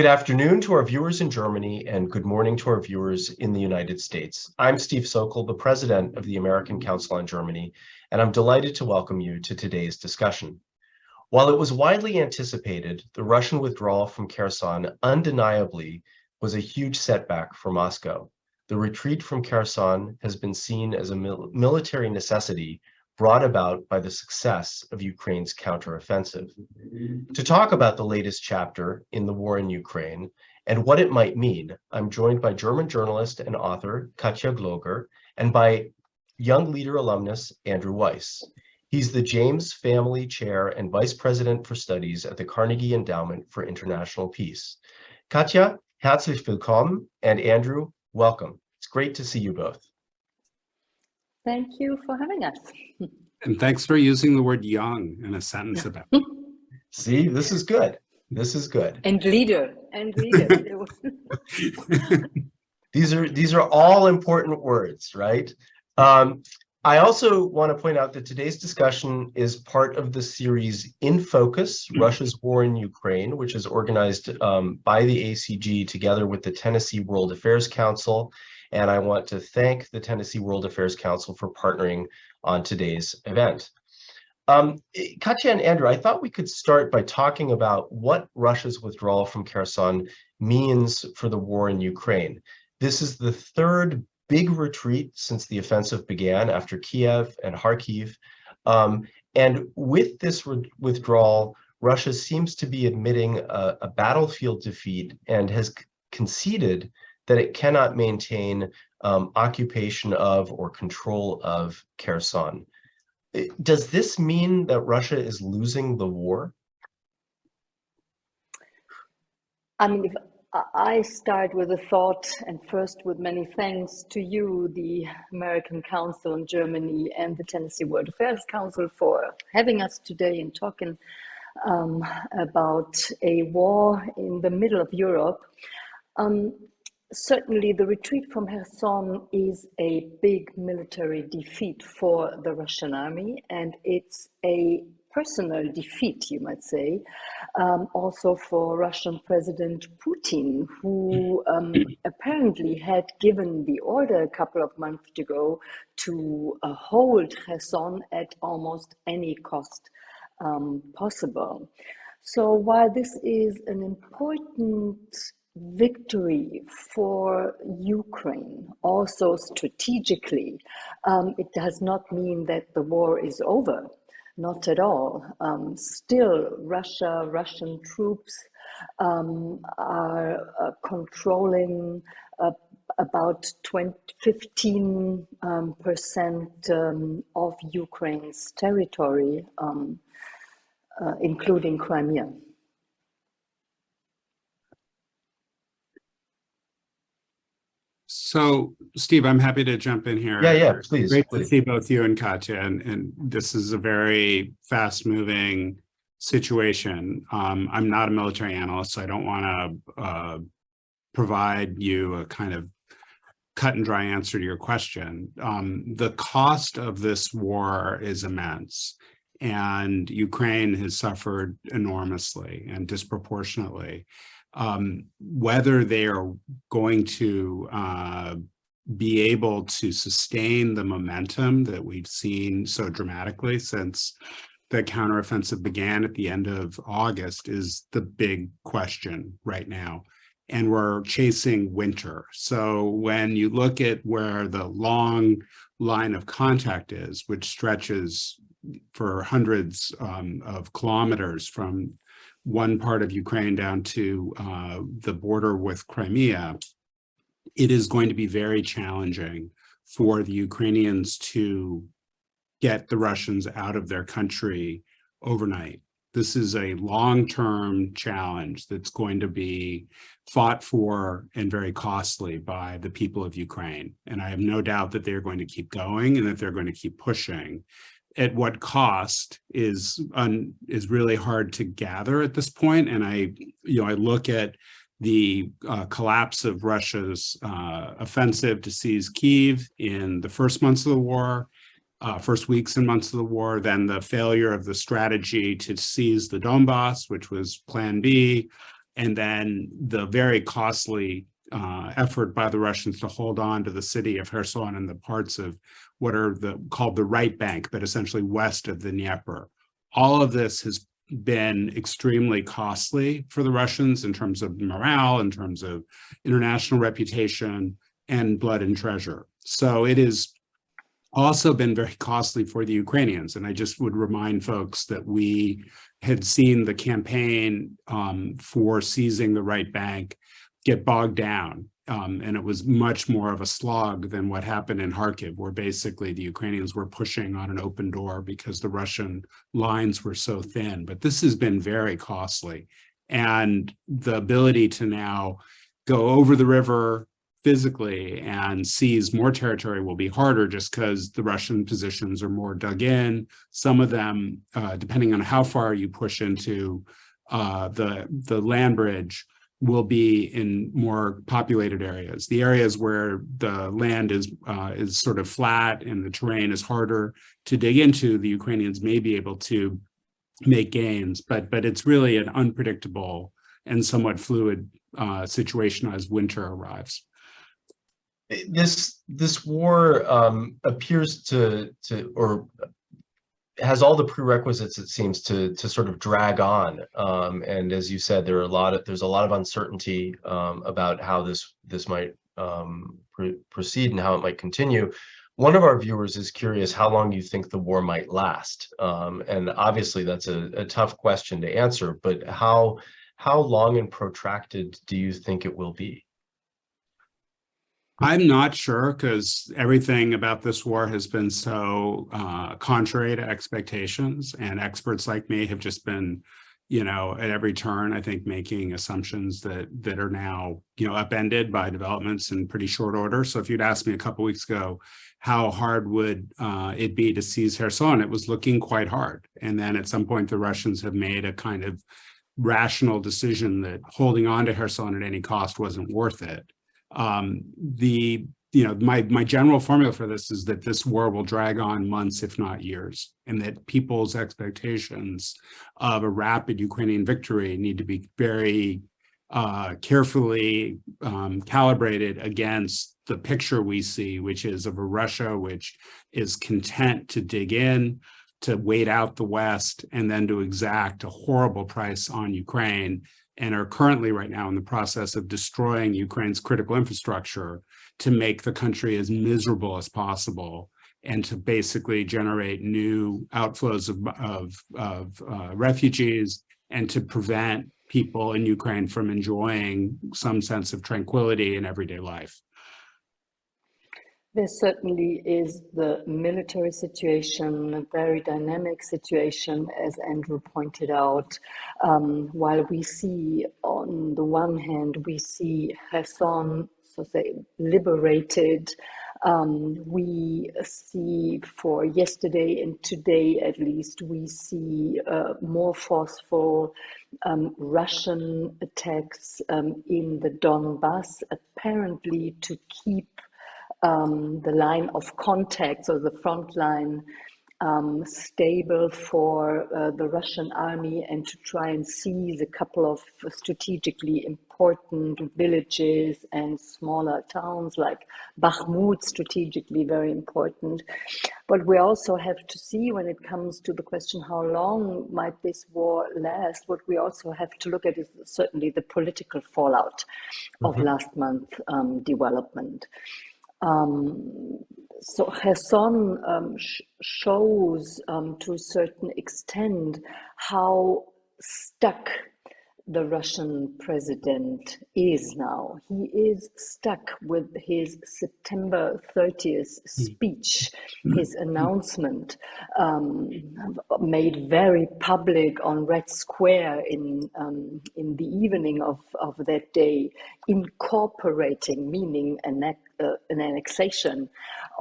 Good afternoon to our viewers in Germany and good morning to our viewers in the United States. I'm Steve Sokol, the president of the American Council on Germany, and I'm delighted to welcome you to today's discussion. While it was widely anticipated, the Russian withdrawal from Kherson undeniably was a huge setback for Moscow. The retreat from Kherson has been seen as a military necessity brought about by the success of Ukraine's counteroffensive. To talk about the latest chapter in the war in Ukraine and what it might mean, I'm joined by German journalist and author Katja Gloger and by Young Leader alumnus Andrew Weiss. He's the James Family Chair and Vice President for Studies at the Carnegie Endowment for International Peace. Katja, herzlich willkommen, and Andrew, welcome. It's great to see you both. Thank you for having us. And thanks for using the word young in a sentence about it. See, this is good. This is good. And leader. These are all important words, right? I also want to point out that today's discussion is part of the series In Focus, Russia's War in Ukraine, which is organized by the ACG together with the Tennessee World Affairs Council. And I want to thank the Tennessee World Affairs Council for partnering on today's event. Katja and Andrew, I thought we could start by talking about what Russia's withdrawal from Kherson means for the war in Ukraine. This is the third big retreat since the offensive began after Kiev and Kharkiv. And with this withdrawal, Russia seems to be admitting a battlefield defeat and has conceded that it cannot maintain occupation of or control of Kherson. Does this mean that Russia is losing the war? I mean, if I start with a thought, and first with many thanks to you, the American Council in Germany and the Tennessee World Affairs Council for having us today and talking about a war in the middle of Europe. Certainly, the retreat from Kherson is a big military defeat for the Russian army, and it's a personal defeat, you might say, also for Russian President Putin, who apparently had given the order a couple of months ago to hold Kherson at almost any cost possible. So while this is an important victory for Ukraine, also strategically, it does not mean that the war is over. Not at all. Still, Russian troops are controlling about 15% of Ukraine's territory, including Crimea. So, Steve, I'm happy to jump in here. Yeah, please. Great to see both you and Katja, and this is a very fast-moving situation. I'm not a military analyst, so I don't want to provide you a kind of cut and dry answer to your question. The cost of this war is immense, and Ukraine has suffered enormously and disproportionately. Whether they are going to be able to sustain the momentum that we've seen so dramatically since the counteroffensive began at the end of August is the big question right now. And we're chasing winter. So when you look at where the long line of contact is, which stretches for hundreds of kilometers from one part of Ukraine down to the border with Crimea, it is going to be very challenging for the Ukrainians to get the Russians out of their country overnight. This is a long-term challenge that's going to be fought for and very costly by the people of Ukraine. And I have no doubt that they're going to keep going and that they're going to keep pushing. At what cost is really hard to gather at this point. And I look at the collapse of Russia's offensive to seize Kyiv in the first months of the war, first weeks and months of the war, then the failure of the strategy to seize the Donbass, which was Plan B, and then the very costly effort by the Russians to hold on to the city of Kherson and the parts of what are called the right bank, but essentially west of the Dnieper. All of this has been extremely costly for the Russians in terms of morale, in terms of international reputation, and blood and treasure. So it has also been very costly for the Ukrainians. And I just would remind folks that we had seen the campaign for seizing the right bank get bogged down. And it was much more of a slog than what happened in Kharkiv, where basically the Ukrainians were pushing on an open door because the Russian lines were so thin. But this has been very costly. And the ability to now go over the river physically and seize more territory will be harder just because the Russian positions are more dug in. Some of them, depending on how far you push into the land bridge, will be in more populated areas. The areas where the land is sort of flat and the terrain is harder to dig into, the Ukrainians may be able to make gains, but it's really an unpredictable and somewhat fluid situation as winter arrives. This war appears to or has all the prerequisites, it seems, to sort of drag on. And as you said, there's a lot of uncertainty about how this might proceed and how it might continue. One of our viewers is curious how long you think the war might last. And obviously that's a tough question to answer, but how long and protracted do you think it will be? I'm not sure, because everything about this war has been so contrary to expectations, and experts like me have just been, at every turn, I think, making assumptions that are now, upended by developments in pretty short order. So if you'd asked me a couple of weeks ago, how hard would it be to seize Kherson, it was looking quite hard. And then at some point, the Russians have made a kind of rational decision that holding on to Kherson at any cost wasn't worth it. My general formula for this is that this war will drag on months, if not years, and that people's expectations of a rapid Ukrainian victory need to be very carefully calibrated against the picture we see, which is of a Russia which is content to dig in, to wait out the West, and then to exact a horrible price on Ukraine, and are currently right now in the process of destroying Ukraine's critical infrastructure to make the country as miserable as possible and to basically generate new outflows of refugees and to prevent people in Ukraine from enjoying some sense of tranquility in everyday life. There certainly is the military situation, a very dynamic situation, as Andrew pointed out. While we see, on the one hand, we see Kherson, so say, liberated. We see, for yesterday and today at least, we see more forceful Russian attacks in the Donbass, apparently to keep the line of contact, so the front line, stable for the Russian army, and to try and seize a couple of strategically important villages and smaller towns like Bakhmut, strategically very important. But we also have to see, when it comes to the question how long might this war last, what we also have to look at is certainly the political fallout of last month's development. So Kherson shows to a certain extent how stuck the Russian president is now. He is stuck with his September 30th speech, his announcement made very public on Red Square in the evening of that day, incorporating, meaning an annexation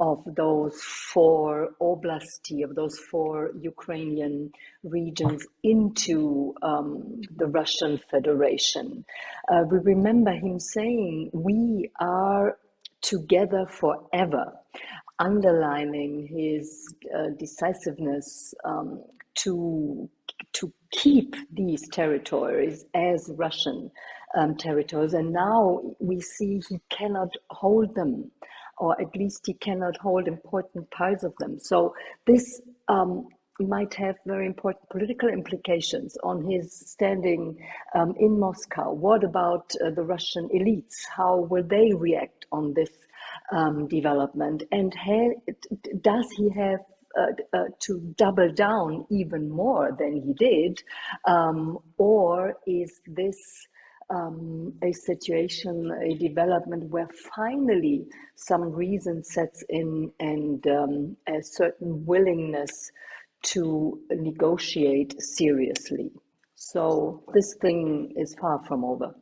of those 4 oblasti, of those 4 Ukrainian regions into the Russian Federation. We remember him saying, "We are together forever," underlining his decisiveness to to keep these territories as Russian territories, and now we see he cannot hold them, or at least he cannot hold important parts of them. So this might have very important political implications on his standing in Moscow. What about the Russian elites? How will they react on this development? And does he have to double down even more than he did? Or is this a situation, a development where finally some reason sets in and a certain willingness to negotiate seriously? So this thing is far from over.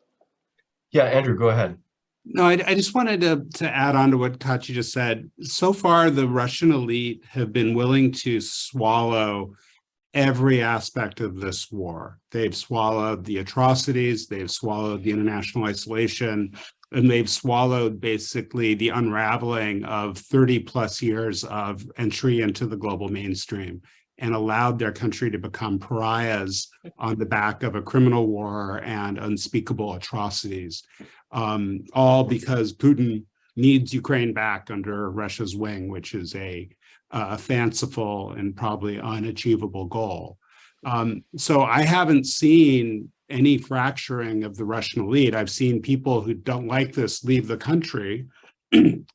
Yeah, Andrew, go ahead. No, I just wanted to add on to what Katja just said. So far, the Russian elite have been willing to swallow every aspect of this war. They've swallowed the atrocities, they've swallowed the international isolation, and they've swallowed basically the unraveling of 30 plus years of entry into the global mainstream, and allowed their country to become pariahs on the back of a criminal war and unspeakable atrocities, all because Putin needs Ukraine back under Russia's wing, which is a fanciful and probably unachievable goal. So I haven't seen any fracturing of the Russian elite. I've seen people who don't like this leave the country,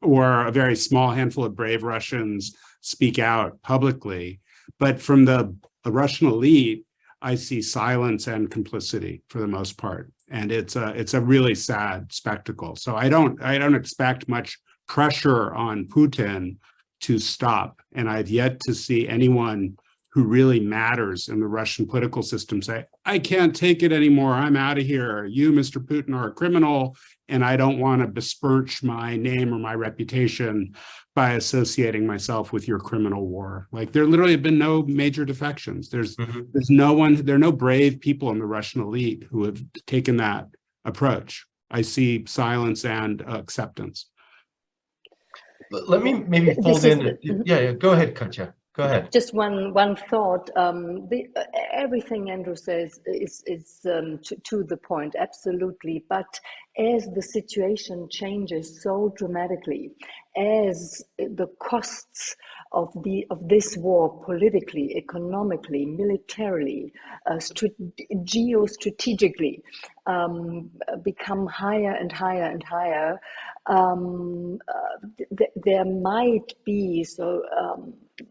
or a very small handful of brave Russians speak out publicly. But from the Russian elite, I see silence and complicity for the most part, and it's a really sad spectacle. So I don't expect much pressure on Putin to stop, and I've yet to see anyone who really matters in the Russian political system say, I can't take it anymore, I'm out of here. You, Mr. Putin, are a criminal, and I don't want to besmirch my name or my reputation by associating myself with your criminal war. Like, there literally have been no major defections. There's no one, there are no brave people in the Russian elite who have taken that approach. I see silence and acceptance. Let me maybe fold in. Yeah, go ahead, Katja. Go ahead. Just one thought. Everything Andrew says is to the point, absolutely. But as the situation changes so dramatically, as the costs of this war politically, economically, militarily, geostrategically become higher and higher and higher, there might be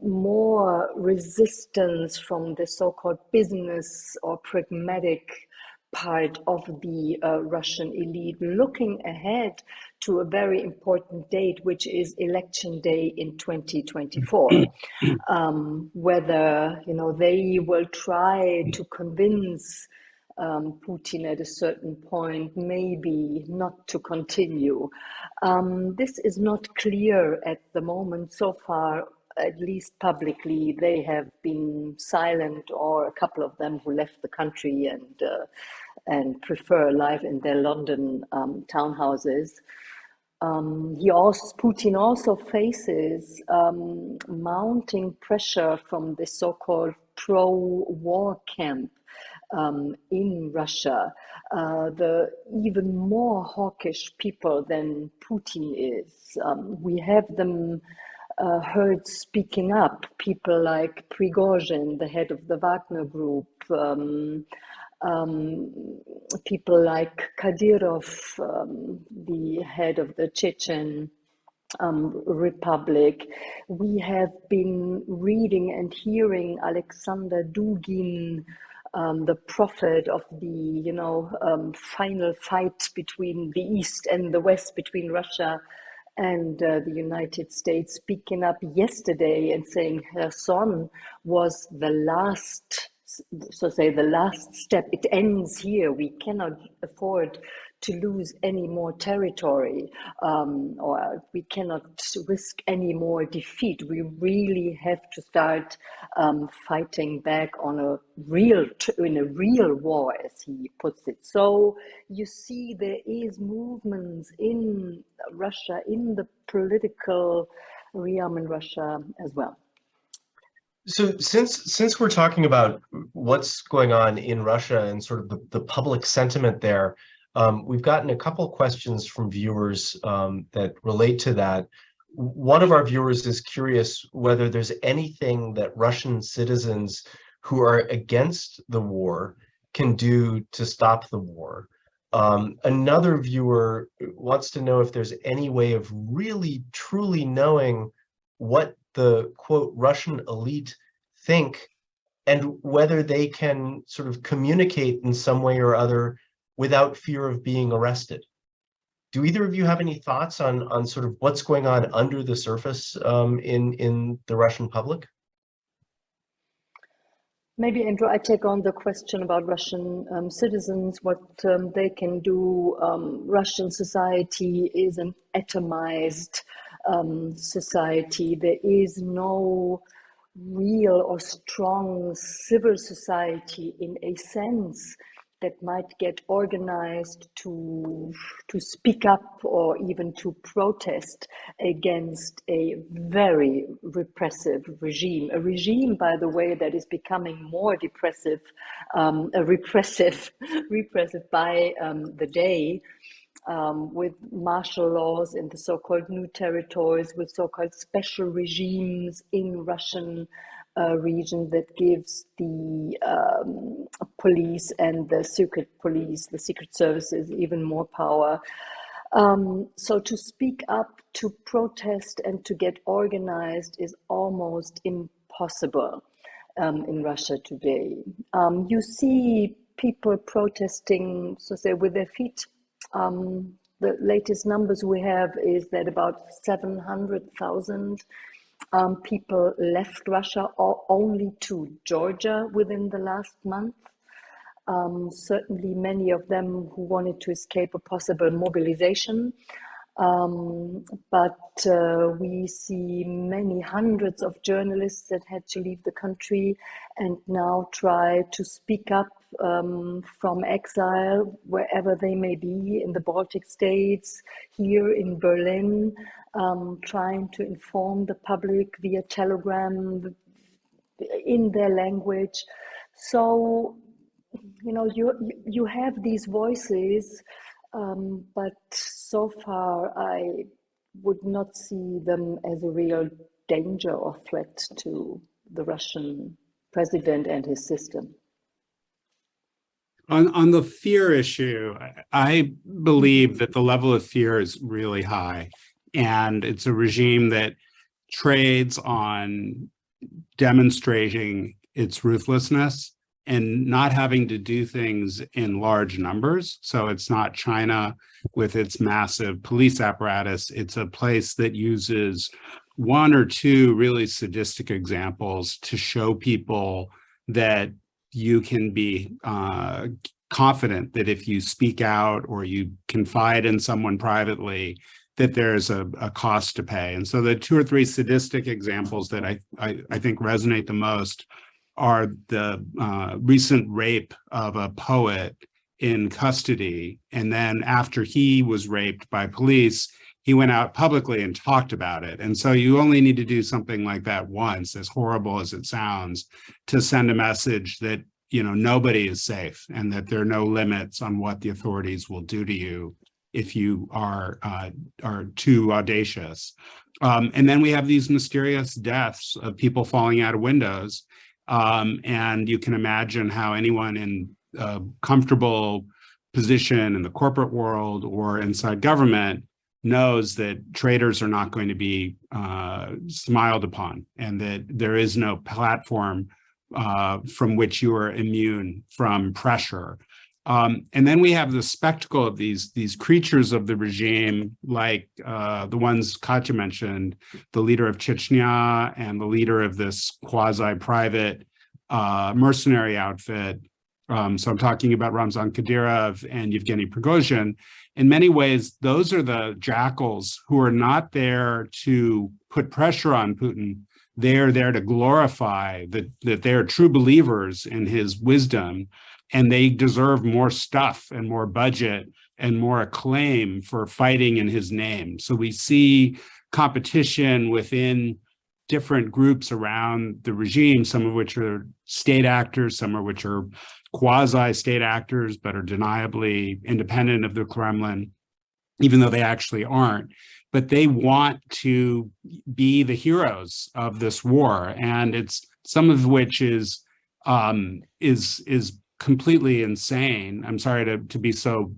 more resistance from the so-called business or pragmatic part of the Russian elite, looking ahead to a very important date, which is election day in 2024. Whether they will try to convince Putin at a certain point maybe not to continue. This is not clear at the moment so far. At least publicly, they have been silent, or a couple of them who left the country and prefer life in their London townhouses. Putin also faces mounting pressure from the so-called pro-war camp in Russia, the even more hawkish people than Putin is. We have them heard speaking up, people like Prigozhin, the head of the Wagner Group, people like Kadyrov, the head of the Chechen Republic. We have been reading and hearing Alexander Dugin, the prophet of the final fight between the East and the West, between Russia and the United States, speaking up yesterday and saying Kherson was the last, the last step. It ends here. We cannot afford to lose any more territory, or we cannot risk any more defeat. We really have to start fighting back in a real war, as he puts it. So you see, there is movements in Russia, in the political realm in Russia as well. So since we're talking about what's going on in Russia and sort of the public sentiment there, we've gotten a couple questions from viewers that relate to that. One of our viewers is curious whether there's anything that Russian citizens who are against the war can do to stop the war. Another viewer wants to know if there's any way of really truly knowing what the quote Russian elite think and whether they can sort of communicate in some way or other without fear of being arrested. Do either of you have any thoughts on sort of what's going on under the surface in the Russian public? Maybe, Andrew, I take on the question about Russian citizens, what they can do. Russian society is an atomized society. There is no real or strong civil society in a sense that might get organized to speak up or even to protest against a very repressive regime. A regime, by the way, that is becoming more repressive by the day. With martial laws in the so-called new territories, with so-called special regimes in Russian region that gives the police and the secret police, the secret services, even more power. So to speak up, to protest, and to get organized is almost impossible in Russia today. You see people protesting, so say, with their feet. The latest numbers we have is that about 700,000 people left Russia or only to Georgia within the last month. Certainly many of them who wanted to escape a possible mobilization. But we see many hundreds of journalists that had to leave the country and now try to speak up from exile, wherever they may be, in the Baltic states, here in Berlin, trying to inform the public via telegram in their language. So, you know, you have these voices, but so far I would not see them as a real danger or threat to the Russian president and his system. On the fear issue, I believe that the level of fear is really high, and it's a regime that trades on demonstrating its ruthlessness and not having to do things in large numbers. So it's not China with its massive police apparatus. It's a place that uses one or two really sadistic examples to show people that you can be confident that if you speak out or you confide in someone privately, that there's a cost to pay. And so the two or three sadistic examples that I think resonate the most are the recent rape of a poet in custody. And then after he was raped by police, he went out publicly and talked about it. And so you only need to do something like that once, as horrible as it sounds, to send a message that, you know, nobody is safe and that there are no limits on what the authorities will do to you if you are too audacious. And then we have these mysterious deaths of people falling out of windows. And you can imagine how anyone in a comfortable position in the corporate world or inside government knows that traitors are not going to be smiled upon, and that there is no platform from which you are immune from pressure. And then we have the spectacle of these creatures of the regime, like the ones Katja mentioned, the leader of Chechnya and the leader of this quasi-private mercenary outfit. So I'm talking about Ramzan Kadyrov and Yevgeny Prigozhin. In many ways, those are the jackals who are not there to put pressure on Putin. They are there to glorify that they are true believers in his wisdom, and they deserve more stuff and more budget and more acclaim for fighting in his name. So we see competition within different groups around the regime, some of which are state actors, some of which are quasi-state actors, but are deniably independent of the Kremlin, even though they actually aren't. But they want to be the heroes of this war, and it's some of which is completely insane. I'm sorry to be so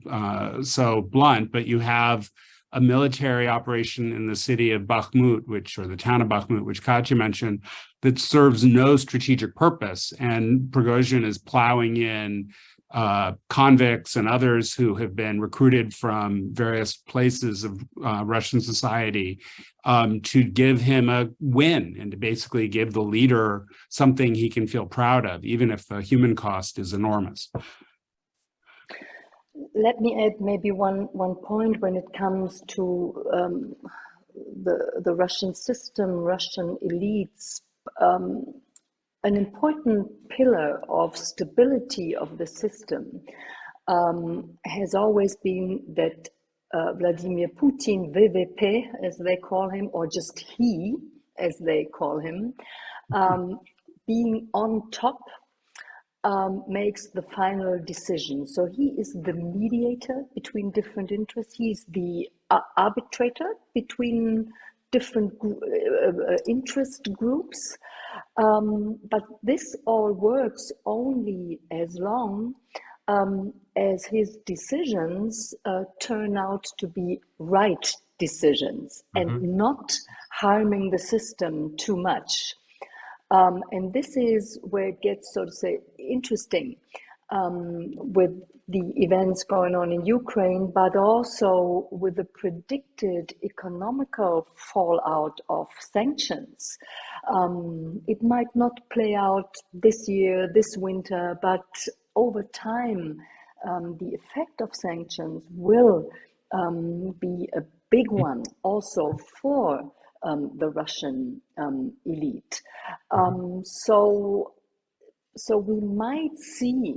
blunt, but you have a military operation in the city of Bakhmut, or the town of Bakhmut, which Katja mentioned, that serves no strategic purpose. And Prigozhin is plowing in convicts and others who have been recruited from various places of Russian society to give him a win and to basically give the leader something he can feel proud of, even if the human cost is enormous. Let me add maybe one point when it comes to the Russian system, Russian elites. An important pillar of stability of the system has always been that Vladimir Putin, VVP, as they call him, or just he, as they call him, being on top makes the final decision. So he is the mediator between different interests. He's the arbitrator between different interest groups. But this all works only as long as his decisions turn out to be right decisions and not harming the system too much. And this is where it gets, so to say, interesting with the events going on in Ukraine, but also with the predicted economical fallout of sanctions. It might not play out this year, this winter, but over time, the effect of sanctions will be a big one also for the Russian elite. So we might see,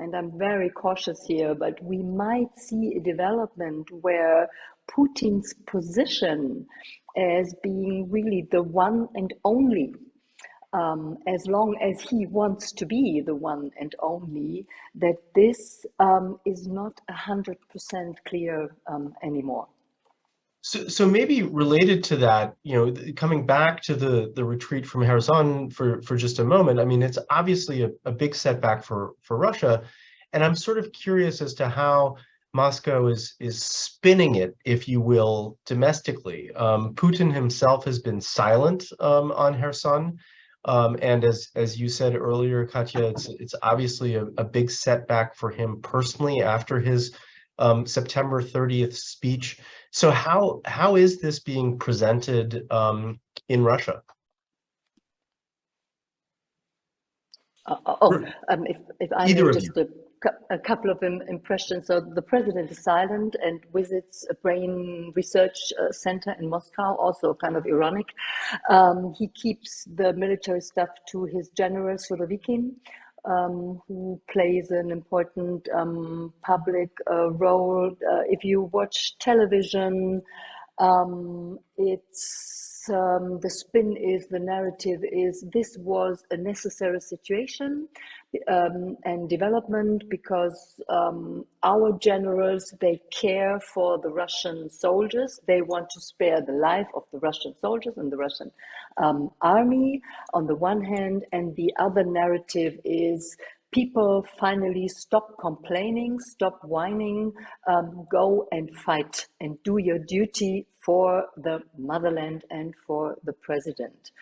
and I'm very cautious here, but we might see a development where Putin's position as being really the one and only, as long as he wants to be the one and only, that this is not 100% clear anymore. So maybe related to that, coming back to the retreat from Kherson for just a moment, I mean, it's obviously a big setback for Russia. And I'm sort of curious as to how Moscow is spinning it, if you will, domestically. Putin himself has been silent on Kherson. And as you said earlier, Katja, it's obviously a big setback for him personally after his September 30th speech. So how is this being presented in Russia? If I may, just a couple of impressions. So the president is silent and visits a brain research center in Moscow, also kind of ironic. He keeps the military stuff to his general Surovikin, who plays an important public role. If you watch television, it's the spin is, the narrative is, this was a necessary situation and development because our generals, they care for the Russian soldiers. They want to spare the life of the Russian soldiers and the Russian army on the one hand, and the other narrative is people finally stop complaining, stop whining, go and fight and do your duty for the motherland and for the president.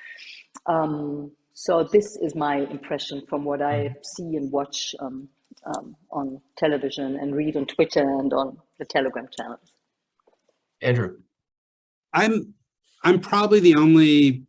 So this is my impression from what I see and watch on television and read on Twitter and on the Telegram channels. Andrew. I'm probably the only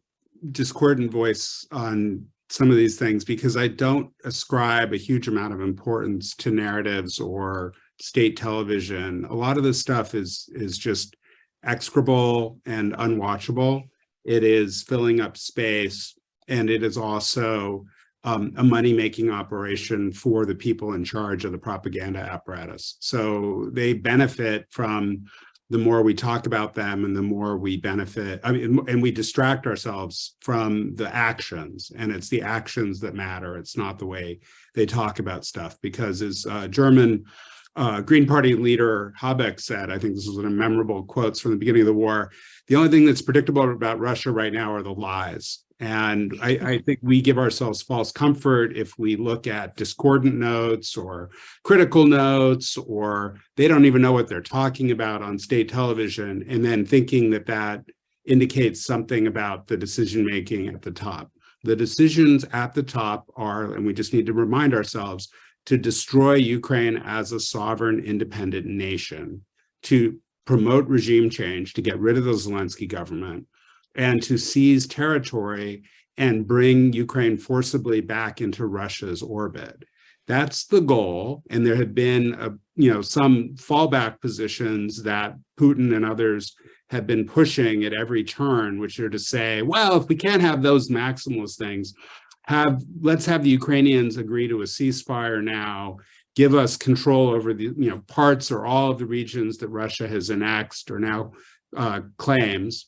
discordant voice on some of these things because I don't ascribe a huge amount of importance to narratives or state television. A lot of this stuff is just execrable and unwatchable. It is filling up space, and it is also a money-making operation for the people in charge of the propaganda apparatus. So they benefit from the more we talk about them and the more we benefit. I mean, and we distract ourselves from the actions, and it's the actions that matter. It's not the way they talk about stuff, because as German Green Party leader Habeck said, I think this was one of the memorable quotes from the beginning of the war, the only thing that's predictable about Russia right now are the lies. And I think we give ourselves false comfort if we look at discordant notes or critical notes, or they don't even know what they're talking about on state television, and then thinking that that indicates something about the decision-making at the top. The decisions at the top are, and we just need to remind ourselves, to destroy Ukraine as a sovereign, independent nation, to promote regime change, to get rid of the Zelensky government, and to seize territory and bring Ukraine forcibly back into Russia's orbit. That's the goal. And there have been, some fallback positions that Putin and others have been pushing at every turn, which are to say, well, if we can't have those maximalist things, let's have the Ukrainians agree to a ceasefire now, give us control over the parts or all of the regions that Russia has annexed or now claims,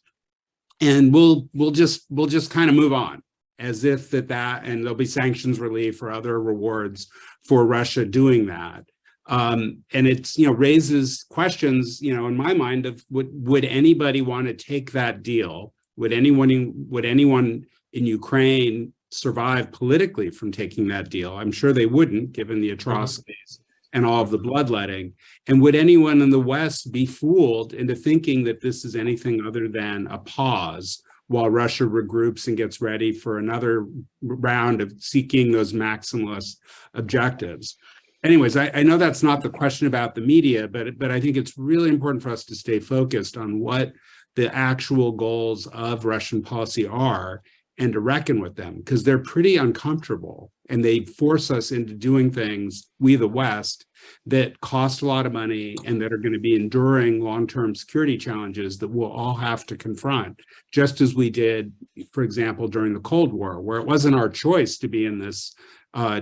and we'll just kind of move on, as if that and there'll be sanctions relief or other rewards for Russia doing that. And it's raises questions in my mind of would anybody want to take that deal? Would anyone in Ukraine survive politically from taking that deal? I'm sure they wouldn't, given the atrocities and all of the bloodletting. And would anyone in the West be fooled into thinking that this is anything other than a pause while Russia regroups and gets ready for another round of seeking those maximalist objectives? Anyways, I know that's not the question about the media, but I think it's really important for us to stay focused on what the actual goals of Russian policy are, and to reckon with them, because they're pretty uncomfortable, and they force us into doing things, we the West, that cost a lot of money and that are going to be enduring long-term security challenges that we'll all have to confront, just as we did, for example, during the Cold War, where it wasn't our choice to be in this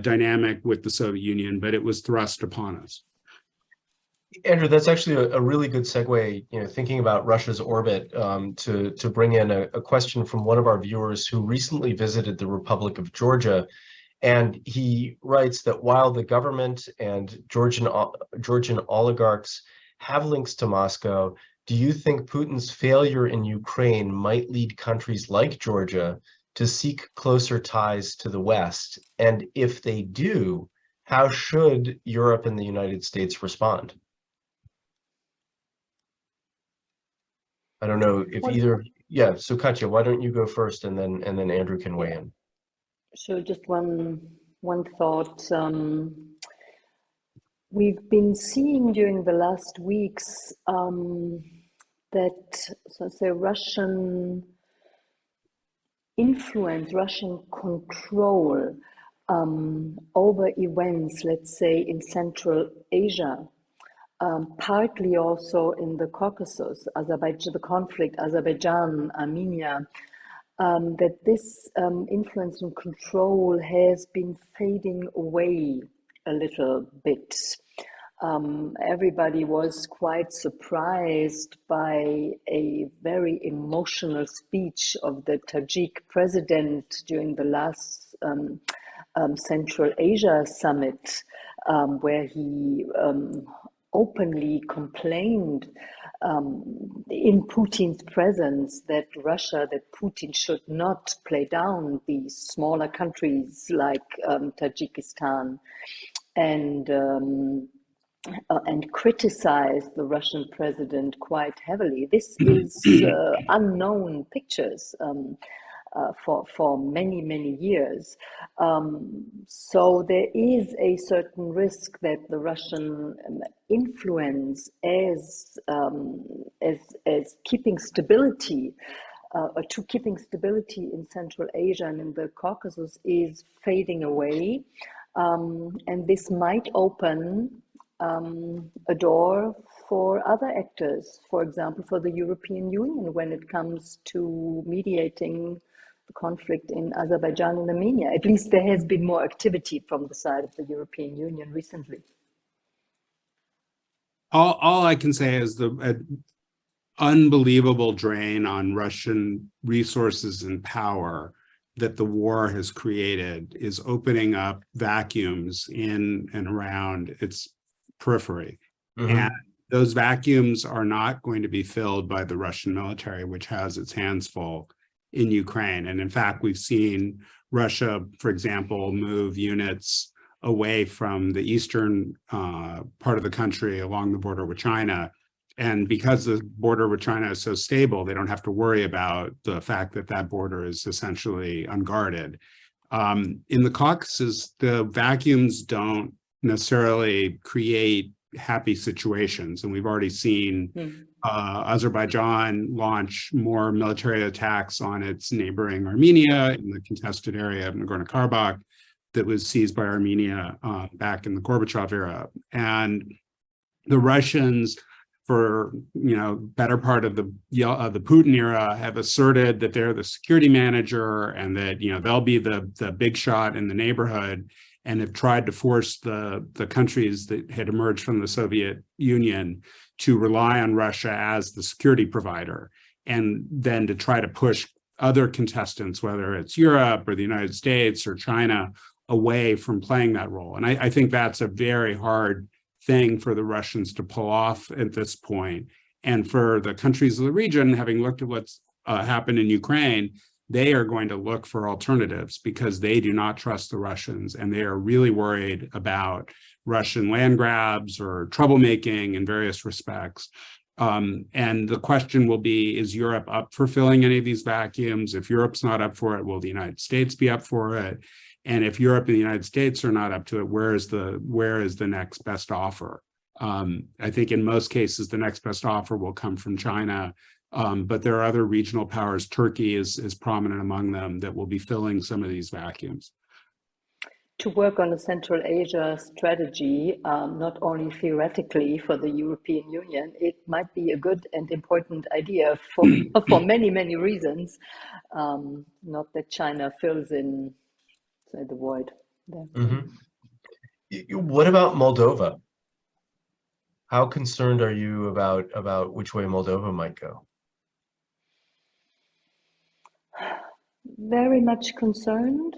dynamic with the Soviet Union, but it was thrust upon us. Andrew, that's actually a really good segue, thinking about Russia's orbit, to bring in a question from one of our viewers who recently visited the Republic of Georgia. And he writes that while the government and Georgian oligarchs have links to Moscow, do you think Putin's failure in Ukraine might lead countries like Georgia to seek closer ties to the West? And if they do, how should Europe and the United States respond? I don't know if either. So Katja, why don't you go first, and then Andrew can weigh in. So just one thought. We've been seeing during the last weeks that Russian influence, Russian control over events, let's say in Central Asia, partly also in the Caucasus, the conflict, Azerbaijan, Armenia, that this influence and control has been fading away a little bit. Everybody was quite surprised by a very emotional speech of the Tajik president during the last Central Asia summit, where he openly complained in Putin's presence that Putin should not play down these smaller countries like Tajikistan, and criticized the Russian president quite heavily. This is unknown pictures for many, many years. So there is a certain risk that the Russian influence as keeping stability, keeping stability in Central Asia and in the Caucasus is fading away. And this might open a door for other actors, for example, for the European Union when it comes to mediating the conflict in Azerbaijan and Armenia. At least there has been more activity from the side of the European Union recently. All I can say is unbelievable drain on Russian resources and power that the war has created is opening up vacuums in and around its periphery. And those vacuums are not going to be filled by the Russian military, which has its hands full in Ukraine. And in fact, we've seen Russia, for example, move units away from the eastern part of the country along the border with China. And because the border with China is so stable, they don't have to worry about the fact that that border is essentially unguarded. In the Caucasus, the vacuums don't necessarily create happy situations. And we've already seen Azerbaijan launch more military attacks on its neighboring Armenia in the contested area of Nagorno-Karabakh that was seized by Armenia back in the Gorbachev era. And the Russians, for better part of the Putin era, have asserted that they're the security manager and that they'll be the big shot in the neighborhood, and have tried to force the countries that had emerged from the Soviet Union to rely on Russia as the security provider, and then to try to push other contestants, whether it's Europe or the United States or China, away from playing that role. And I think that's a very hard thing for the Russians to pull off at this point. And for the countries of the region, having looked at what's happened in Ukraine, they are going to look for alternatives because they do not trust the Russians, and they are really worried about Russian land grabs or troublemaking in various respects. And the question will be, is Europe up for filling any of these vacuums? If Europe's not up for it, will the United States be up for it? And if Europe and the United States are not up to it, where is the next best offer? I think in most cases, the next best offer will come from China, but there are other regional powers. Turkey is prominent among them that will be filling some of these vacuums. To work on a Central Asia strategy, not only theoretically for the European Union, it might be a good and important idea for many, many reasons. Not that China fills in the void there. What about Moldova? How concerned are you about which way Moldova might go? Very much concerned.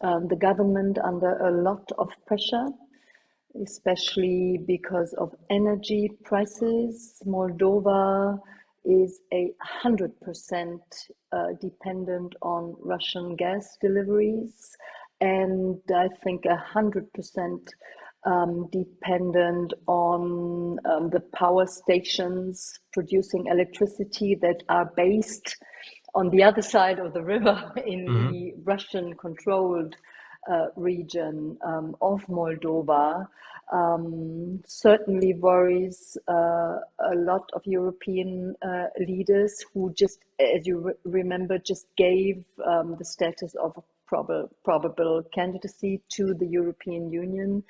The government under a lot of pressure, especially because of energy prices. Moldova is 100% dependent on Russian gas deliveries, and I think 100% dependent on the power stations producing electricity that are based on the other side of the river in the Russian-controlled region of Moldova. Certainly worries a lot of European leaders who just, as you remember, just gave the status of probable candidacy to the European Union.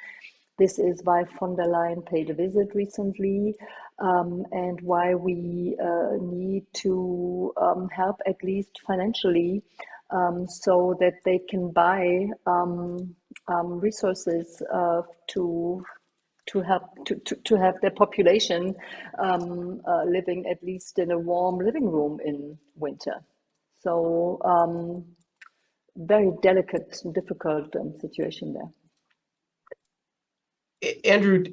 This is why von der Leyen paid a visit recently, and why we need to help at least financially, so that they can buy resources to have their population living at least in a warm living room in winter. So very delicate and difficult situation there. Andrew,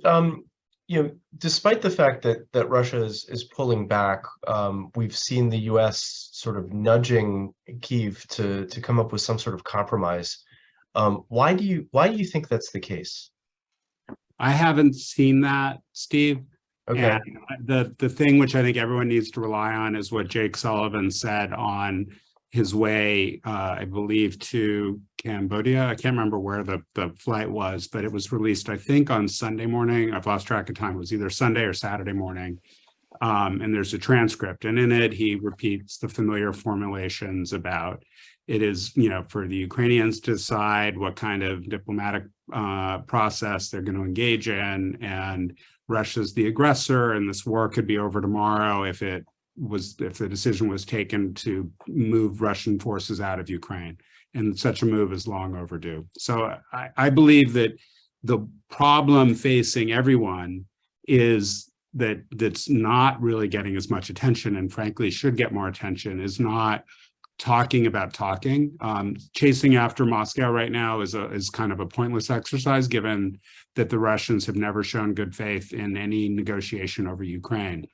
despite the fact that Russia is pulling back, we've seen the U.S. sort of nudging Kyiv to come up with some sort of compromise. Why do you think that's the case? I haven't seen that, Steve. Okay. And the thing which I think everyone needs to rely on is what Jake Sullivan said on his way, I believe, to Cambodia. I can't remember where the flight was, but it was released, I think, on Sunday morning. I've lost track of time. It was either Sunday or Saturday morning. And there's a transcript. And in it, he repeats the familiar formulations about it is, for the Ukrainians to decide what kind of diplomatic process they're going to engage in. And Russia's the aggressor, and this war could be over tomorrow if the decision was taken to move Russian forces out of Ukraine, and such a move is long overdue. So I believe that the problem facing everyone is that's not really getting as much attention, and frankly should get more attention, is not talking about talking. Chasing after Moscow right now is kind of a pointless exercise, given that the Russians have never shown good faith in any negotiation over Ukraine.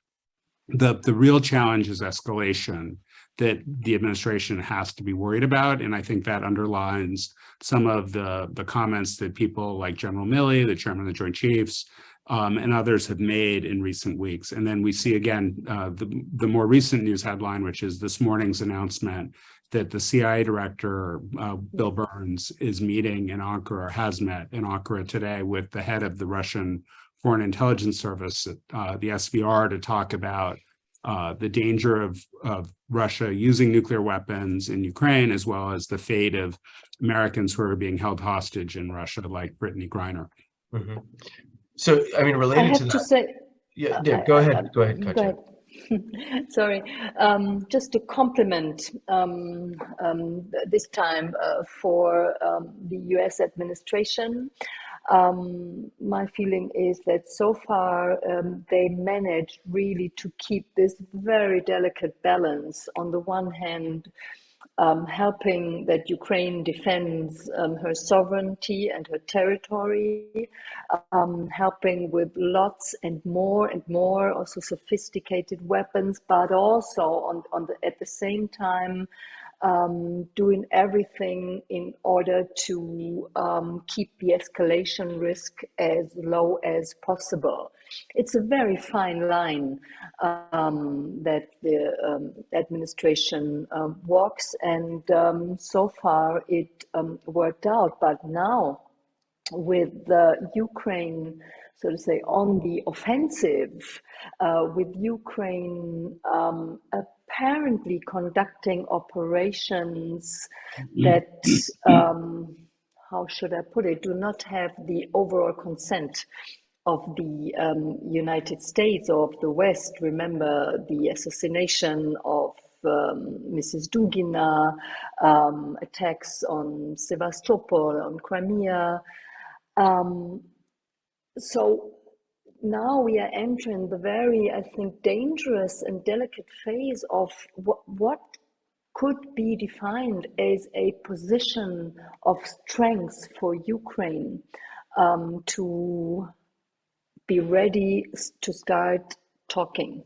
The real challenge is escalation that the administration has to be worried about, and I think that underlines some of the comments that people like General Milley, the chairman of the Joint Chiefs, and others have made in recent weeks. And then we see again the more recent news headline, which is this morning's announcement that the CIA director, Bill Burns, is meeting in Ankara, or has met in Ankara today with the head of the Russian Foreign Intelligence Service, the SVR, to talk about the danger of Russia using nuclear weapons in Ukraine, as well as the fate of Americans who are being held hostage in Russia, like Brittany Griner. Mm-hmm. So, I mean, related I have to that, to say, yeah, go ahead, Katja. go ahead. Sorry, just to compliment this time for the US administration. My feeling is that so far they managed really to keep this very delicate balance. On the one hand, helping that Ukraine defends her sovereignty and her territory, helping with lots and more also sophisticated weapons, but also at the same time doing everything in order to keep the escalation risk as low as possible. It's a very fine line that the administration walks, and so far it worked out. But now, with Ukraine, so to say, on the offensive, with Ukraine apparently conducting operations that, how should I put it, do not have the overall consent of the United States or of the West. Remember the assassination of Mrs. Dugina, attacks on Sevastopol, on Crimea. So now we are entering the very, I think, dangerous and delicate phase of what could be defined as a position of strength for Ukraine to be ready to start talking.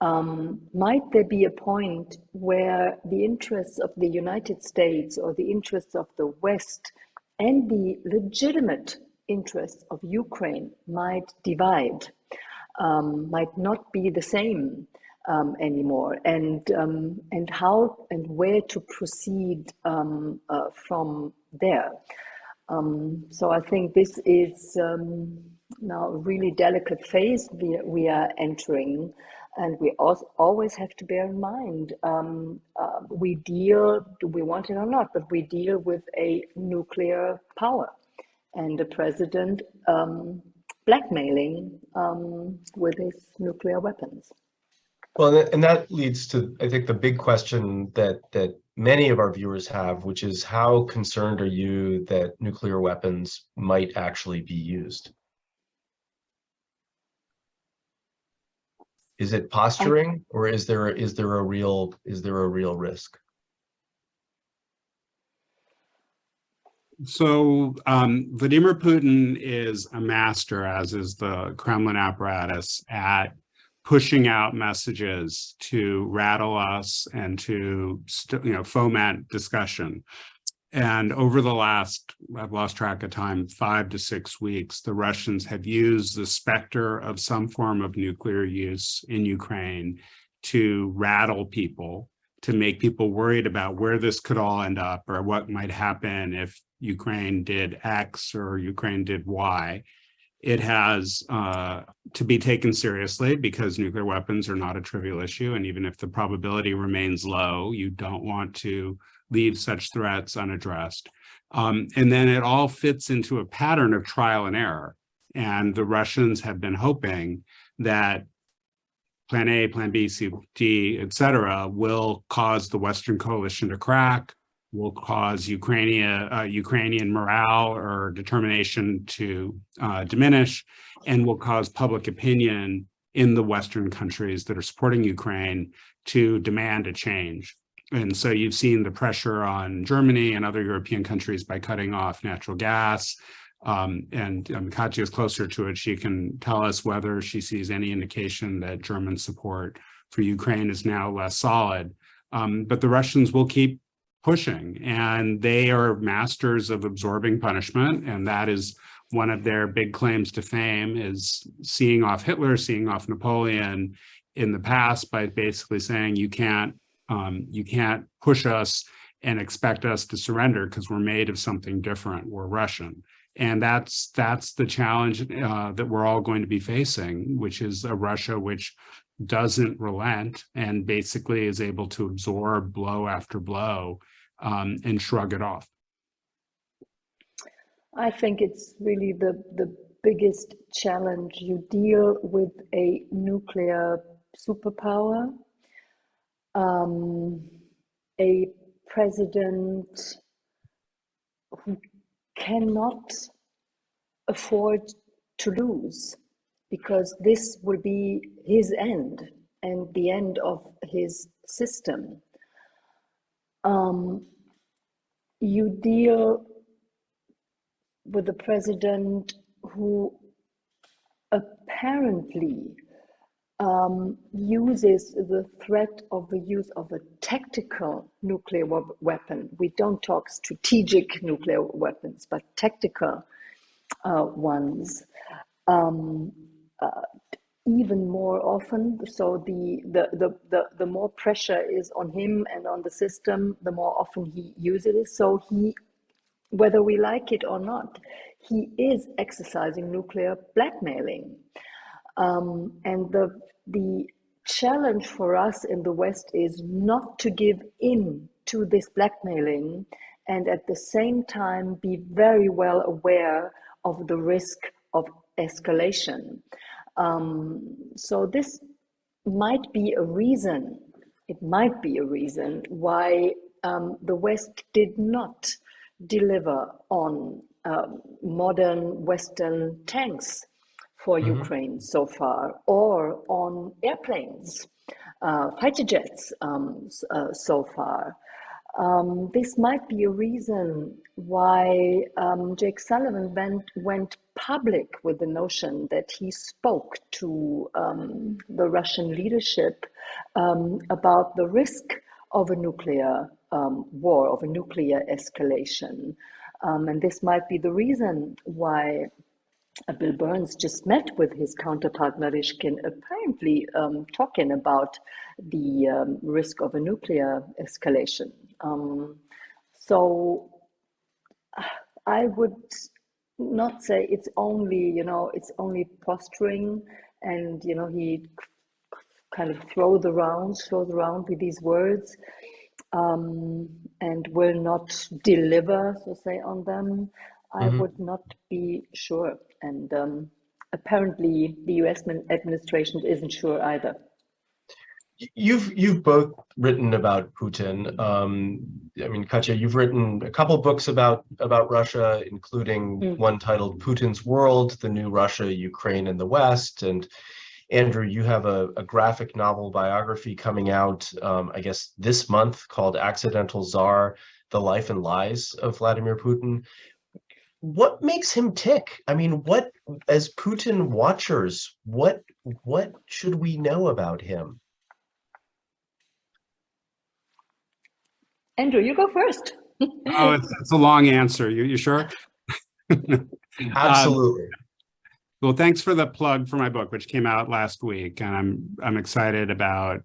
Might there be a point where the interests of the United States or the interests of the West and the legitimate interests of Ukraine might divide, might not be the same anymore, and how and where to proceed from there. So I think this is now a really delicate phase we are entering, and we also always have to bear in mind we deal, do we want it or not, but we deal with a nuclear power and the president blackmailing with his nuclear weapons. Well, and that leads to, I think, the big question that many of our viewers have, which is how concerned are you that nuclear weapons might actually be used? Is it posturing, or is there a real risk? So Vladimir Putin is a master, as is the Kremlin apparatus, at pushing out messages to rattle us and to foment discussion. And over the last, I've lost track of time, 5 to 6 weeks, the Russians have used the specter of some form of nuclear use in Ukraine to rattle people, to make people worried about where this could all end up or what might happen if Ukraine did X or Ukraine did Y. It has to be taken seriously, because nuclear weapons are not a trivial issue. And even if the probability remains low, you don't want to leave such threats unaddressed. And then it all fits into a pattern of trial and error. And the Russians have been hoping that Plan A, Plan B, C, D, et cetera, will cause the Western coalition to crack, will cause Ukrainian morale or determination to diminish, and will cause public opinion in the Western countries that are supporting Ukraine to demand a change. And so you've seen the pressure on Germany and other European countries by cutting off natural gas. Katja is closer to it. She can tell us whether she sees any indication that German support for Ukraine is now less solid. But the Russians will keep pushing, and they are masters of absorbing punishment. And that is one of their big claims to fame, is seeing off Hitler, seeing off Napoleon in the past by basically saying you can't push us and expect us to surrender because we're made of something different. We're Russian. And that's the challenge that we're all going to be facing, which is a Russia which doesn't relent and basically is able to absorb blow after blow and shrug it off. I think it's really the biggest challenge. You deal with a nuclear superpower, a president who cannot afford to lose, because this will be his end and the end of his system. You deal with a president who apparently uses the threat of the use of a tactical nuclear weapon. We don't talk strategic nuclear weapons, but tactical ones. Even more often, so the more pressure is on him and on the system, the more often he uses it. So he, whether we like it or not, he is exercising nuclear blackmailing. And the challenge for us in the West is not to give in to this blackmailing, and at the same time be very well aware of the risk of escalation. So this might be a reason, it might be a reason why the West did not deliver on modern Western tanks for Ukraine so far, or on airplanes, fighter jets so far. This might be a reason why Jake Sullivan went public with the notion that he spoke to the Russian leadership about the risk of a nuclear war, of a nuclear escalation. And this might be the reason why Bill Burns just met with his counterpart Narishkin, apparently talking about the risk of a nuclear escalation. So I would not say it's only, it's only posturing, and, he kind of throws around with these words and will not deliver, so say, on them. I would not be sure. And apparently the US administration isn't sure either. You've both written about Putin. I mean, Katja, you've written a couple books about Russia, including one titled Putin's World, The New Russia, Ukraine, and the West. And Andrew, you have a graphic novel biography coming out, I guess, this month, called Accidental Tsar, The Life and Lies of Vladimir Putin. What makes him tick? I mean, what, as Putin watchers, what should we know about him? Andrew, you go first. Oh, it's a long answer. You sure? Absolutely. Well, thanks for the plug for my book, which came out last week, and I'm excited about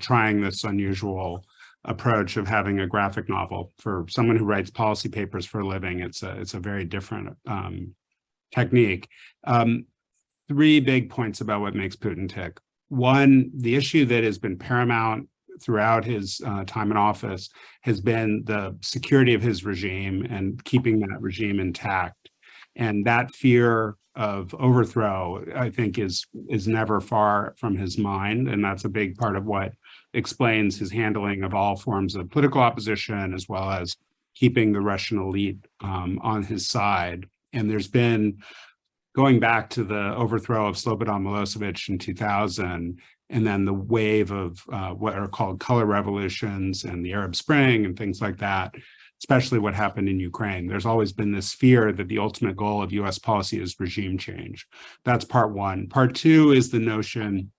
trying this unusual approach of having a graphic novel. For someone who writes policy papers for a living, it's a very different technique. Three big points about what makes Putin tick. One, the issue that has been paramount throughout his time in office has been the security of his regime and keeping that regime intact. And that fear of overthrow, I think, is never far from his mind. And that's a big part of what explains his handling of all forms of political opposition, as well as keeping the Russian elite on his side. And there's been going back to the overthrow of Slobodan Milosevic in 2000, and then the wave of what are called color revolutions and the Arab Spring and things like that, especially what happened in Ukraine. There's always been this fear that the ultimate goal of US policy is regime change. That's part one. Part two is the notion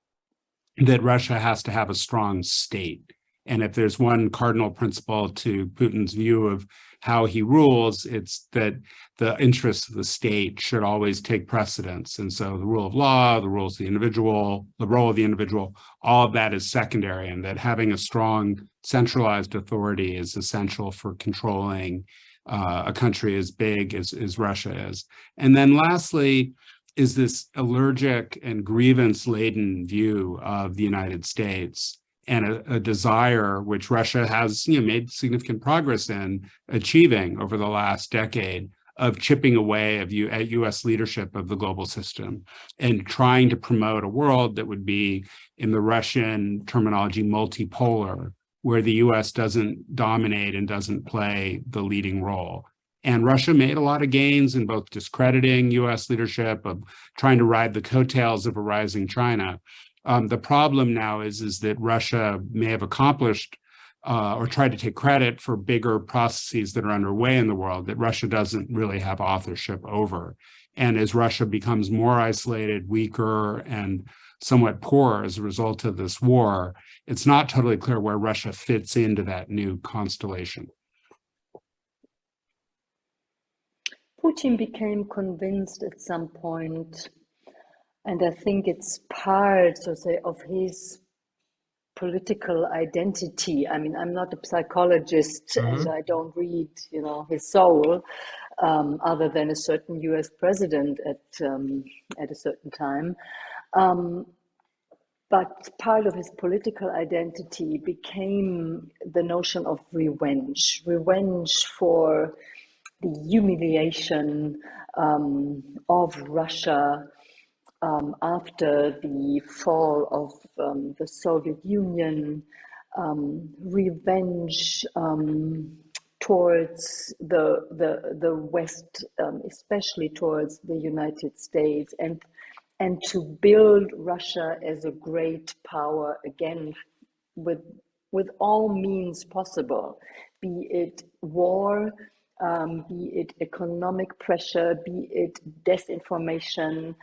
that Russia has to have a strong state. And if there's one cardinal principle to Putin's view of how he rules, it's that the interests of the state should always take precedence. And so the rule of law, the rules of the individual, the role of the individual, all of that is secondary, and that having a strong centralized authority is essential for controlling a country as big as Russia is. And then lastly, is this allergic and grievance-laden view of the United States and a desire, which Russia has made significant progress in achieving over the last decade, of chipping away at U.S. leadership of the global system and trying to promote a world that would be, in the Russian terminology, multipolar, where the U.S. doesn't dominate and doesn't play the leading role. And Russia made a lot of gains in both discrediting U.S. leadership, of trying to ride the coattails of a rising China. The problem now is that Russia may have accomplished or tried to take credit for bigger processes that are underway in the world that Russia doesn't really have authorship over. And as Russia becomes more isolated, weaker, and somewhat poor as a result of this war, it's not totally clear where Russia fits into that new constellation. Putin became convinced at some point, and I think it's part, so to say, of his political identity. I mean, I'm not a psychologist, and I don't read, his soul, other than a certain U.S. president at a certain time. But part of his political identity became the notion of revenge for the humiliation of Russia after the fall of the Soviet Union, revenge towards the West, especially towards the United States, and to build Russia as a great power again with all means possible, be it war, be it economic pressure, be it disinformation,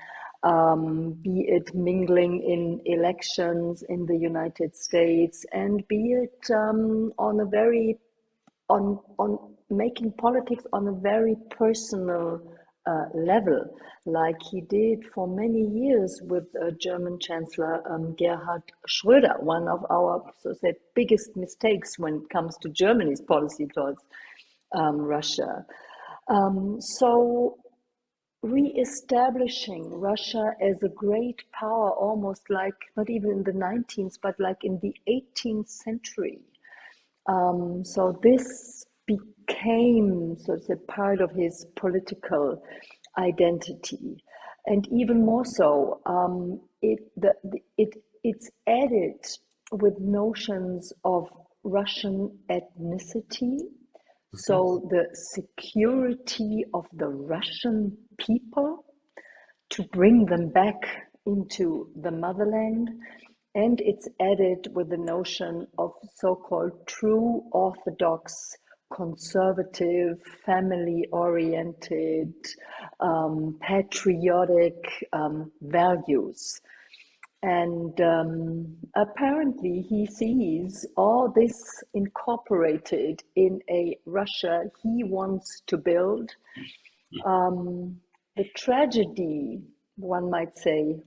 be it mingling in elections in the United States, and be it on making politics on a very personal level, like he did for many years with German Chancellor Gerhard Schröder. One of our, so to say, biggest mistakes when it comes to Germany's policy towards Russia. So re-establishing Russia as a great power, almost like not even in the 19th, but like in the 18th century. So this became, so to say, part of his political identity, and even more so, it's added with notions of Russian ethnicity. So the security of the Russian people, to bring them back into the motherland. And it's added with the notion of so-called true Orthodox, conservative, family-oriented, patriotic values. And apparently he sees all this incorporated in a Russia he wants to build. The tragedy, one might say,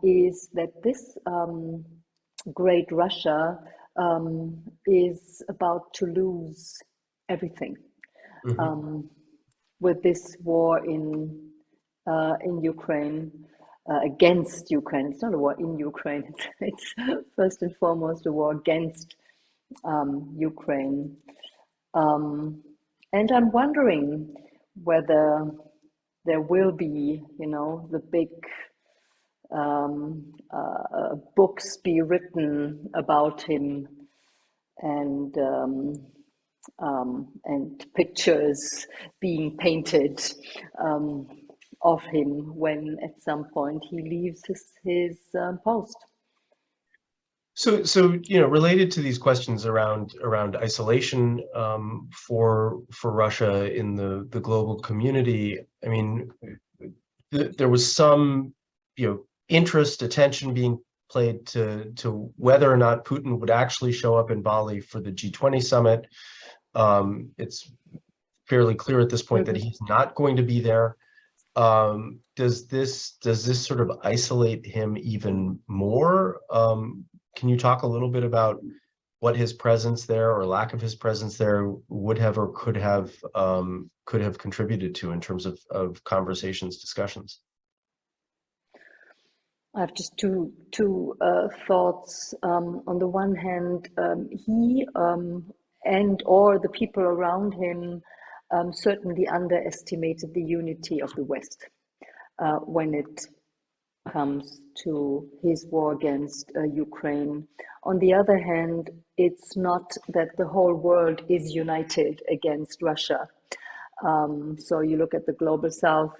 is that this great Russia is about to lose everything with this war in Ukraine. Against Ukraine. It's not a war in Ukraine. It's first and foremost a war against Ukraine. And I'm wondering whether there will be, the big books be written about him, and pictures being painted of him when at some point he leaves his post. So related to these questions around isolation for Russia in the global community, I mean, there was some interest, attention being played to whether or not Putin would actually show up in Bali for the G20 summit. It's fairly clear at this point that he's not going to be there. Does this sort of isolate him even more? Can you talk a little bit about what his presence there or lack of his presence there would have or could have contributed to in terms of conversations, discussions? I have just two thoughts. On the one hand, he and or the people around him certainly underestimated the unity of the West when it comes to his war against Ukraine. On the other hand, it's not that the whole world is united against Russia. So you look at the global South,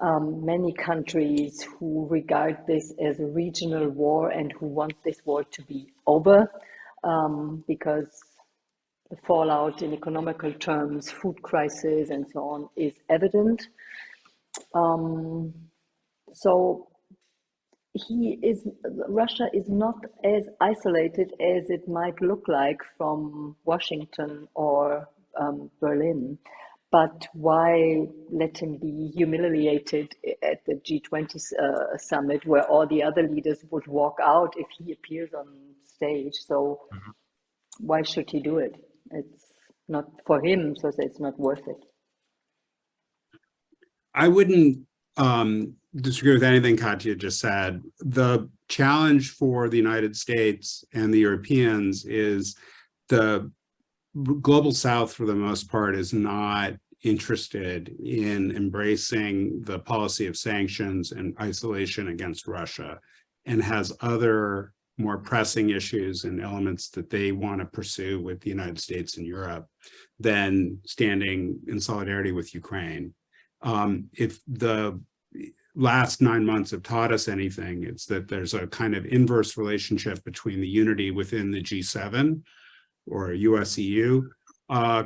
many countries who regard this as a regional war and who want this war to be over because the fallout in economical terms, food crisis and so on is evident. So Russia is not as isolated as it might look like from Washington or Berlin. But why let him be humiliated at the G20 summit where all the other leaders would walk out if he appears on stage? So why should he do it? It's not for him, so it's not worth it. I wouldn't disagree with anything Katja just said. The challenge for the United States and the Europeans is the global South, for the most part, is not interested in embracing the policy of sanctions and isolation against Russia, and has other more pressing issues and elements that they want to pursue with the United States and Europe than standing in solidarity with Ukraine. If the last 9 months have taught us anything, it's that there's a kind of inverse relationship between the unity within the G7 or US-EU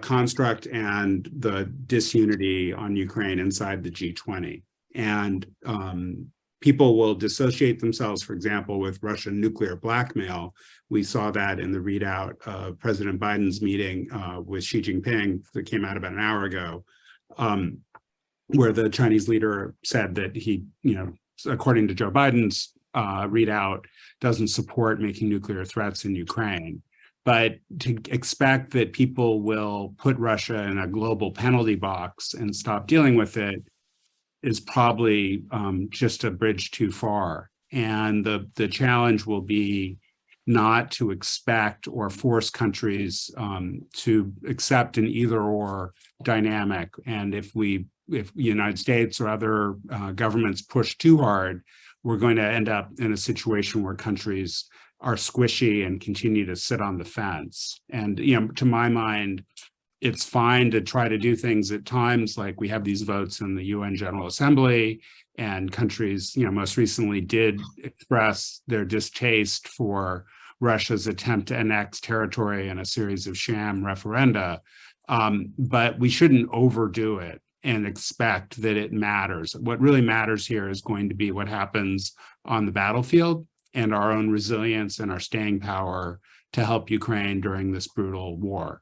construct and the disunity on Ukraine inside the G20. And people will dissociate themselves, for example, with Russian nuclear blackmail. We saw that in the readout of President Biden's meeting with Xi Jinping that came out about an hour ago, where the Chinese leader said that he, according to Joe Biden's readout, doesn't support making nuclear threats in Ukraine. But to expect that people will put Russia in a global penalty box and stop dealing with it is probably just a bridge too far. And the challenge will be not to expect or force countries to accept an either-or dynamic. And if the United States or other governments push too hard, we're going to end up in a situation where countries are squishy and continue to sit on the fence. And to my mind, it's fine to try to do things at times, like we have these votes in the UN General Assembly, and countries, most recently did express their distaste for Russia's attempt to annex territory in a series of sham referenda. But we shouldn't overdo it and expect that it matters. What really matters here is going to be what happens on the battlefield and our own resilience and our staying power to help Ukraine during this brutal war.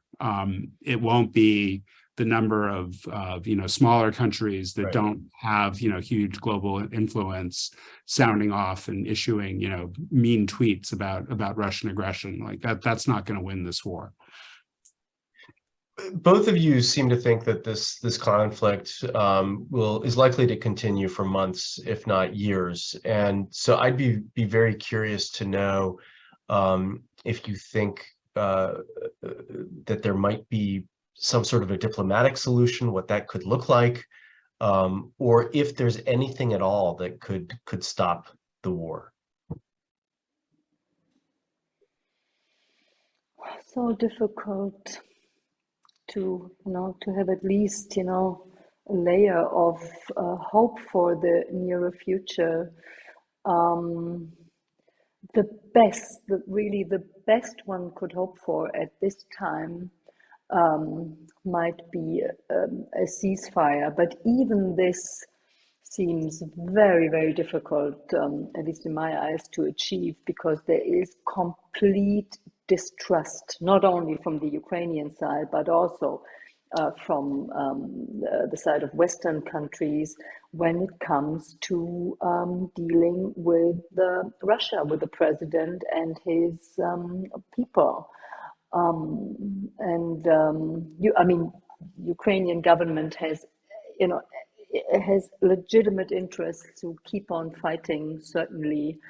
It won't be the number of smaller countries that don't have huge global influence sounding off and issuing mean tweets about Russian aggression. Like that's not going to win this war. Both of you seem to think that this conflict is likely to continue for months, if not years. And so I'd be very curious to know if you think that there might be some sort of a diplomatic solution, what that could look like, or if there's anything at all that could stop the war. So difficult to have at least layer of hope for the nearer future. Really the best one could hope for at this time might be a ceasefire. But even this seems very, very difficult, at least in my eyes, to achieve, because there is complete distrust, not only from the Ukrainian side, but also from the side of Western countries when it comes to dealing with Russia, with the president and his people. Ukrainian government has, it has legitimate interests to keep on fighting, certainly.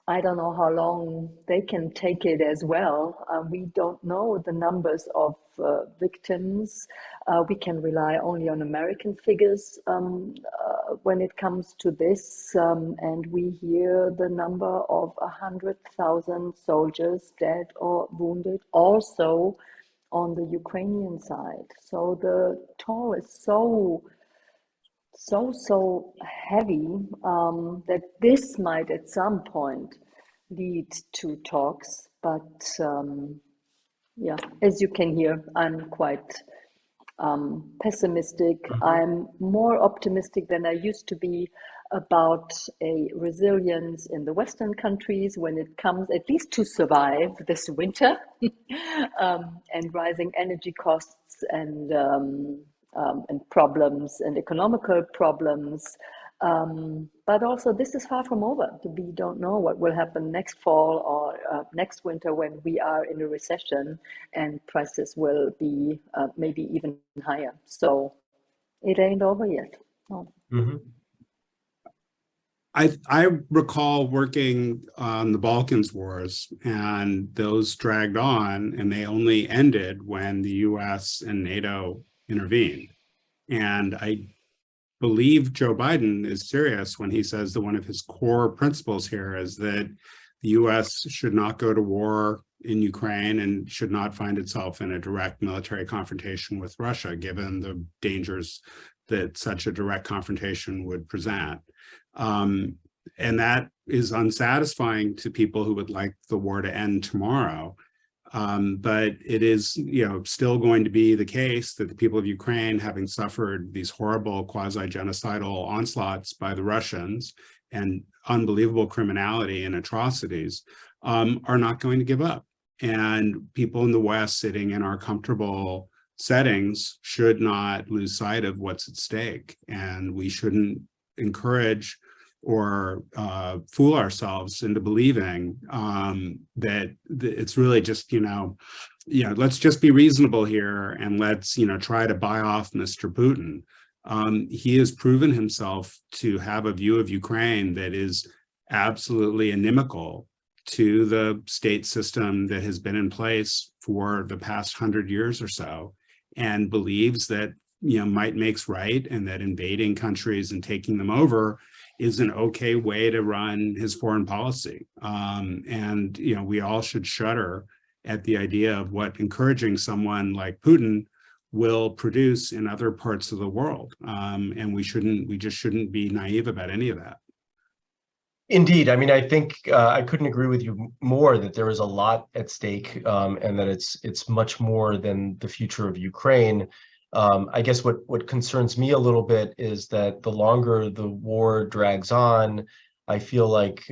I don't know how long they can take it as well. We don't know the numbers of victims. We can rely only on American figures when it comes to this. And we hear the number of 100,000 soldiers dead or wounded also on the Ukrainian side. So the toll is so heavy that this might at some point lead to talks. But yeah, as you can hear, I'm quite pessimistic. I'm more optimistic than I used to be about a resilience in the Western countries when it comes at least to survive this winter and rising energy costs and problems and economical problems. But also, this is far from over. We don't know what will happen next fall or next winter when we are in a recession and prices will be maybe even higher. So it ain't over yet. No. Mm-hmm. I recall working on the Balkans wars, and those dragged on, and they only ended when the US and NATO intervened. And I believe Joe Biden is serious when he says that one of his core principles here is that the US should not go to war in Ukraine and should not find itself in a direct military confrontation with Russia, given the dangers that such a direct confrontation would present. And that is unsatisfying to people who would like the war to end tomorrow. But it is, still going to be the case that the people of Ukraine, having suffered these horrible quasi-genocidal onslaughts by the Russians and unbelievable criminality and atrocities, are not going to give up. And people in the West sitting in our comfortable settings should not lose sight of what's at stake. And we shouldn't encourage or fool ourselves into believing that it's really just, let's just be reasonable here and let's, try to buy off Mr. Putin. He has proven himself to have a view of Ukraine that is absolutely inimical to the state system that has been in place for the past 100 years or so, and believes that, might makes right, and that invading countries and taking them over is an okay way to run his foreign policy. And we all should shudder at the idea of what encouraging someone like Putin will produce in other parts of the world. And we just shouldn't be naive about any of that. Indeed. I mean, I think I couldn't agree with you more that there is a lot at stake, and that it's much more than the future of Ukraine. I guess what concerns me a little bit is that the longer the war drags on, I feel like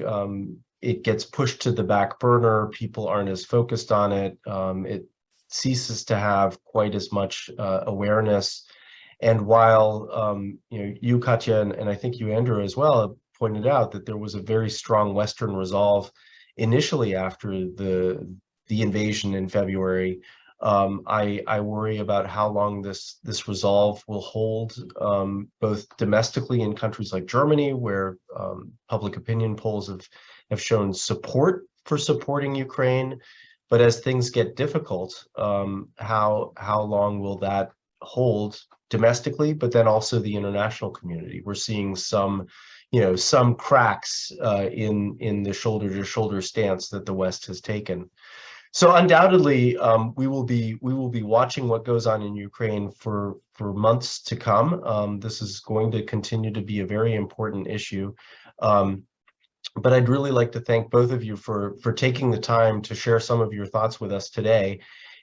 it gets pushed to the back burner. People aren't as focused on it. It ceases to have quite as much awareness. And while you, Katja, and I think you, Andrew, as well, pointed out that there was a very strong Western resolve initially after the invasion in February, I worry about how long this resolve will hold, both domestically in countries like Germany, where public opinion polls have shown support for supporting Ukraine. But as things get difficult, how long will that hold domestically, but then also the international community? We're seeing some cracks in the shoulder-to-shoulder stance that the West has taken. So undoubtedly, we will be watching what goes on in Ukraine for months to come. This is going to continue to be a very important issue. But I'd really like to thank both of you for taking the time to share some of your thoughts with us today.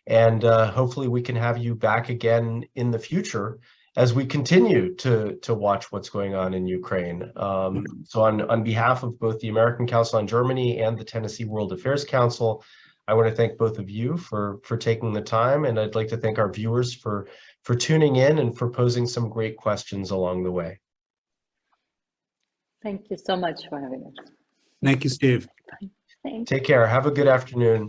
And hopefully we can have you back again in the future as we continue to watch what's going on in Ukraine. So on behalf of both the American Council on Germany and the Tennessee World Affairs Council, I want to thank both of you for taking the time, and I'd like to thank our viewers for tuning in and for posing some great questions along the way. Thank you so much for having us. Thank you, Steve. Thanks. Take care. Have a good afternoon.